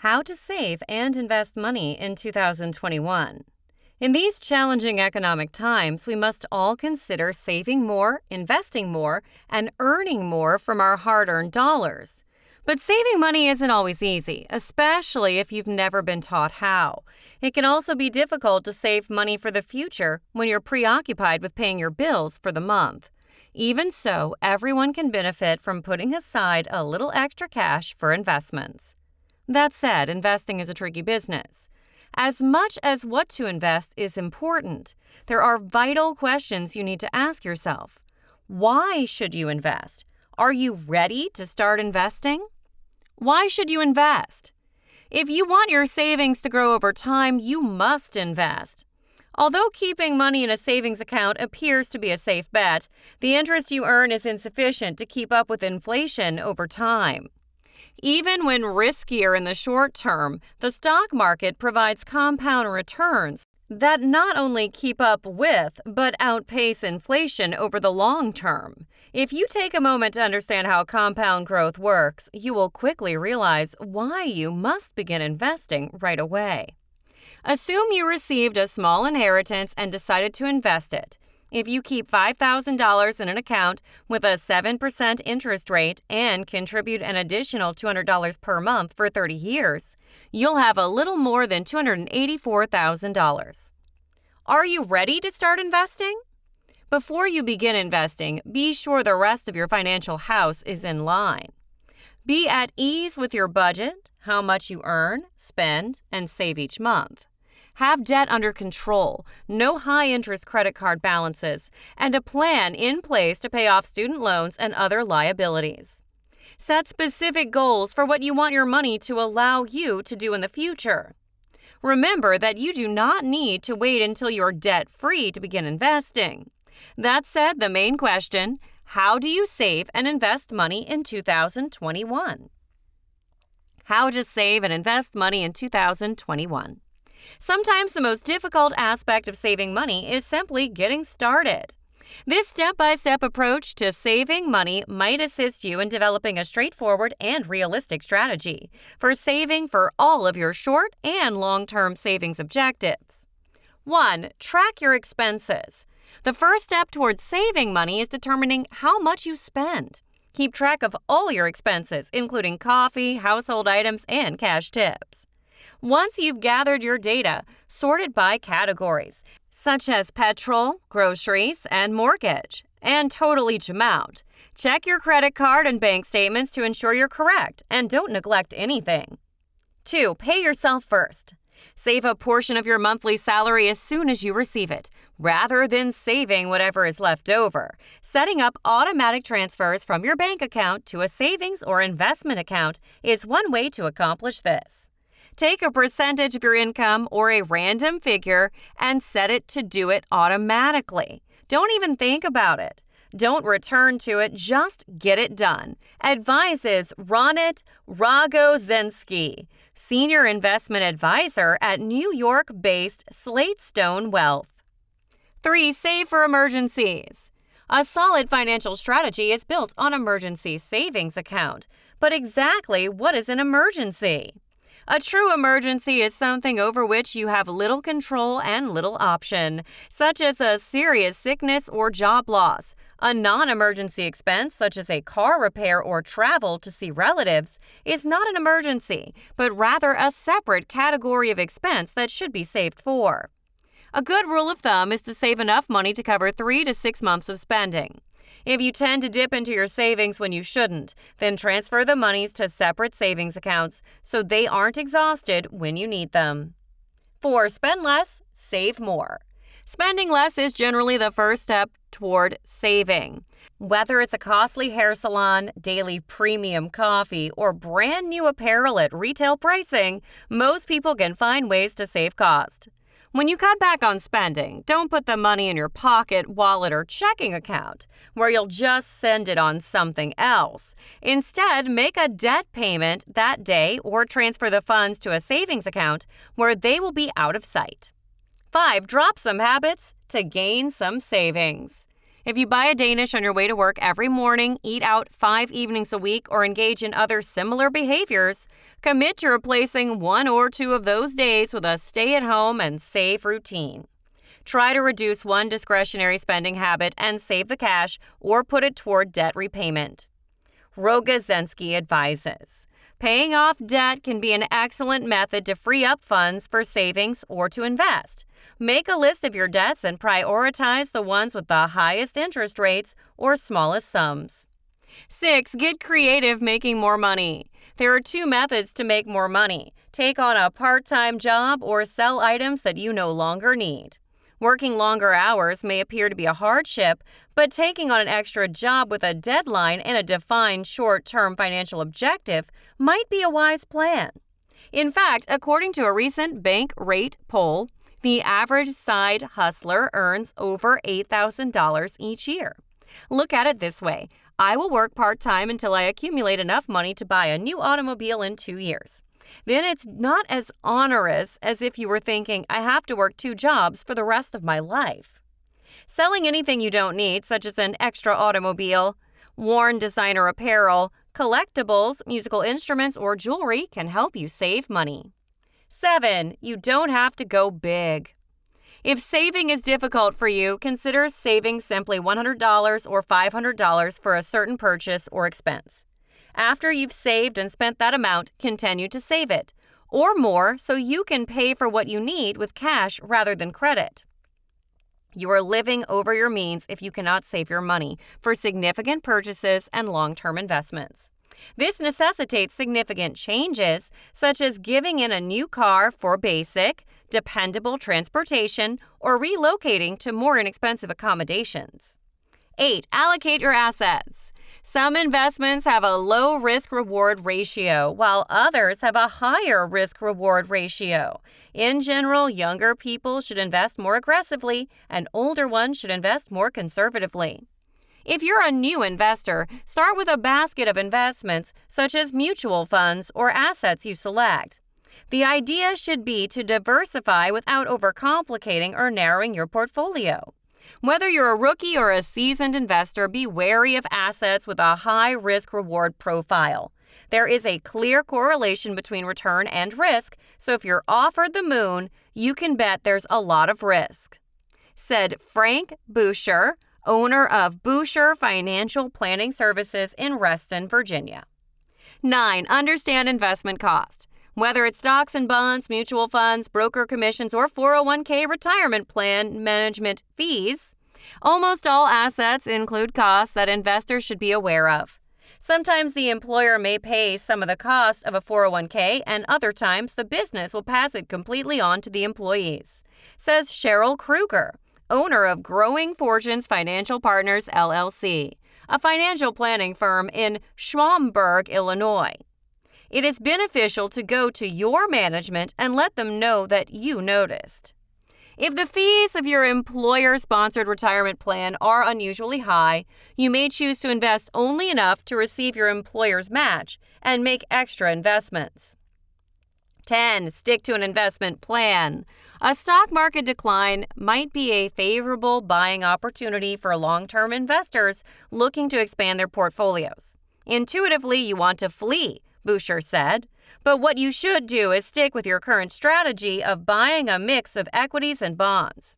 How to save and invest money in 2021. In these challenging economic times, we must all consider saving more, investing more, and earning more from our hard-earned dollars. But saving money isn't always easy, especially if you've never been taught how. It can also be difficult to save money for the future when you're preoccupied with paying your bills for the month. Even so, everyone can benefit from putting aside a little extra cash for investments. That said, investing is a tricky business. As much as what to invest is important, there are vital questions you need to ask yourself. Why should you invest? Are you ready to start investing? Why should you invest? If you want your savings to grow over time, you must invest. Although keeping money in a savings account appears to be a safe bet, the interest you earn is insufficient to keep up with inflation over time. Even when riskier in the short term, the stock market provides compound returns that not only keep up with but outpace inflation over the long term. If you take a moment to understand how compound growth works, you will quickly realize why you must begin investing right away. Assume you received a small inheritance and decided to invest it. If you keep $5,000 in an account with a 7% interest rate and contribute an additional $200 per month for 30 years, you'll have a little more than $284,000. Are you ready to start investing? Before you begin investing, be sure the rest of your financial house is in line. Be at ease with your budget, how much you earn, spend, and save each month. Have debt under control, no high-interest credit card balances, and a plan in place to pay off student loans and other liabilities. Set specific goals for what you want your money to allow you to do in the future. Remember that you do not need to wait until you're debt-free to begin investing. That said, the main question, how do you save and invest money in 2021? How to save and invest money in 2021. Sometimes the most difficult aspect of saving money is simply getting started. This step-by-step approach to saving money might assist you in developing a straightforward and realistic strategy for saving for all of your short and long-term savings objectives. 1. Track your expenses. The first step towards saving money is determining how much you spend. Keep track of all your expenses, including coffee, household items, and cash tips. Once you've gathered your data, sort it by categories, such as petrol, groceries, and mortgage, and total each amount. Check your credit card and bank statements to ensure you're correct, and don't neglect anything. 2. Pay yourself first. Save a portion of your monthly salary as soon as you receive it, rather than saving whatever is left over. Setting up automatic transfers from your bank account to a savings or investment account is one way to accomplish this. Take a percentage of your income or a random figure and set it to do it automatically. Don't even think about it. Don't return to it, just get it done. Advises Ronit Rogozensky, Senior Investment Advisor at New York-based Slatestone Wealth. 3. Save for emergencies. A solid financial strategy is built on emergency savings account. But exactly what is an emergency? A true emergency is something over which you have little control and little option, such as a serious sickness or job loss. A non-emergency expense, such as a car repair or travel to see relatives, is not an emergency, but rather a separate category of expense that should be saved for. A good rule of thumb is to save enough money to cover 3 to 6 months of spending. If you tend to dip into your savings when you shouldn't, then transfer the monies to separate savings accounts so they aren't exhausted when you need them. 4. Spend less, save more. Spending less is generally the first step toward saving. Whether it's a costly hair salon, daily premium coffee, or brand new apparel at retail pricing, most people can find ways to save cost. When you cut back on spending, don't put the money in your pocket, wallet, or checking account, where you'll just send it on something else. Instead, make a debt payment that day or transfer the funds to a savings account where they will be out of sight. 5. Drop some habits to gain some savings. If you buy a Danish on your way to work every morning, eat out 5 evenings a week, or engage in other similar behaviors, commit to replacing 1 or 2 of those days with a stay-at-home and save routine. Try to reduce one discretionary spending habit and save the cash or put it toward debt repayment. Rogozensky advises, paying off debt can be an excellent method to free up funds for savings or to invest. Make a list of your debts and prioritize the ones with the highest interest rates or smallest sums. 6. Get creative making more money. There are 2 methods to make more money. Take on a part-time job or sell items that you no longer need. Working longer hours may appear to be a hardship, but taking on an extra job with a deadline and a defined short-term financial objective might be a wise plan. In fact, according to a recent bank rate poll, the average side hustler earns over $8,000 each year. Look at it this way. I will work part-time until I accumulate enough money to buy a new automobile in 2 years. Then it's not as onerous as if you were thinking, I have to work 2 jobs for the rest of my life. Selling anything you don't need, such as an extra automobile, worn designer apparel, collectibles, musical instruments, or jewelry can help you save money. 7. You don't have to go big. If saving is difficult for you, consider saving simply $100 or $500 for a certain purchase or expense. After you've saved and spent that amount, continue to save it, or more, so you can pay for what you need with cash rather than credit. You are living over your means if you cannot save your money for significant purchases and long-term investments. This necessitates significant changes, such as giving in a new car for basic, dependable transportation or relocating to more inexpensive accommodations. 8. Allocate your assets. Some investments have a low risk-reward ratio, while others have a higher risk-reward ratio. In general, younger people should invest more aggressively, and older ones should invest more conservatively. If you're a new investor, start with a basket of investments such as mutual funds or assets you select. The idea should be to diversify without overcomplicating or narrowing your portfolio. Whether you're a rookie or a seasoned investor, be wary of assets with a high risk-reward profile. There is a clear correlation between return and risk, so if you're offered the moon, you can bet there's a lot of risk. Said Frank Boucher, owner of Boucher Financial Planning Services in Reston, Virginia. 9. Understand investment cost. Whether it's stocks and bonds, mutual funds, broker commissions, or 401k retirement plan management fees, almost all assets include costs that investors should be aware of. Sometimes the employer may pay some of the cost of a 401k, and other times the business will pass it completely on to the employees, says Cheryl Kruger, owner of Growing Fortunes Financial Partners, LLC, a financial planning firm in Schaumburg, Illinois. It is beneficial to go to your management and let them know that you noticed. If the fees of your employer-sponsored retirement plan are unusually high, you may choose to invest only enough to receive your employer's match and make extra investments. 10. Stick to an investment plan. A stock market decline might be a favorable buying opportunity for long-term investors looking to expand their portfolios. Intuitively, you want to flee, Boucher said, but what you should do is stick with your current strategy of buying a mix of equities and bonds.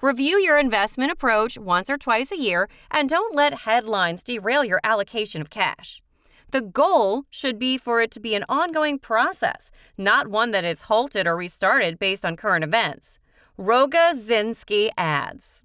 Review your investment approach once or twice a year and don't let headlines derail your allocation of cash. The goal should be for it to be an ongoing process, not one that is halted or restarted based on current events. Rogozensky adds.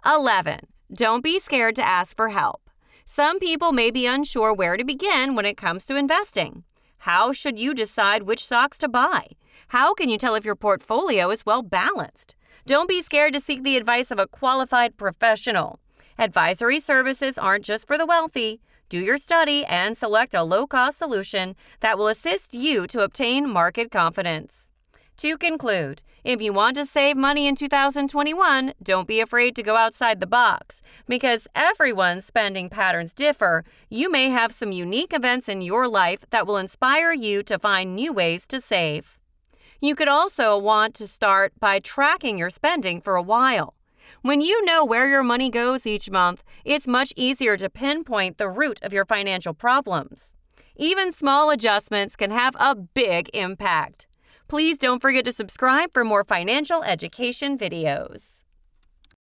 11. Don't be scared to ask for help. Some people may be unsure where to begin when it comes to investing. How should you decide which stocks to buy? How can you tell if your portfolio is well balanced? Don't be scared to seek the advice of a qualified professional. Advisory services aren't just for the wealthy. Do your study and select a low-cost solution that will assist you to obtain market confidence. To conclude, if you want to save money in 2021, don't be afraid to go outside the box. Because everyone's spending patterns differ, you may have some unique events in your life that will inspire you to find new ways to save. You could also want to start by tracking your spending for a while. When you know where your money goes each month, it's much easier to pinpoint the root of your financial problems. Even small adjustments can have a big impact. Please don't forget to subscribe for more financial education videos.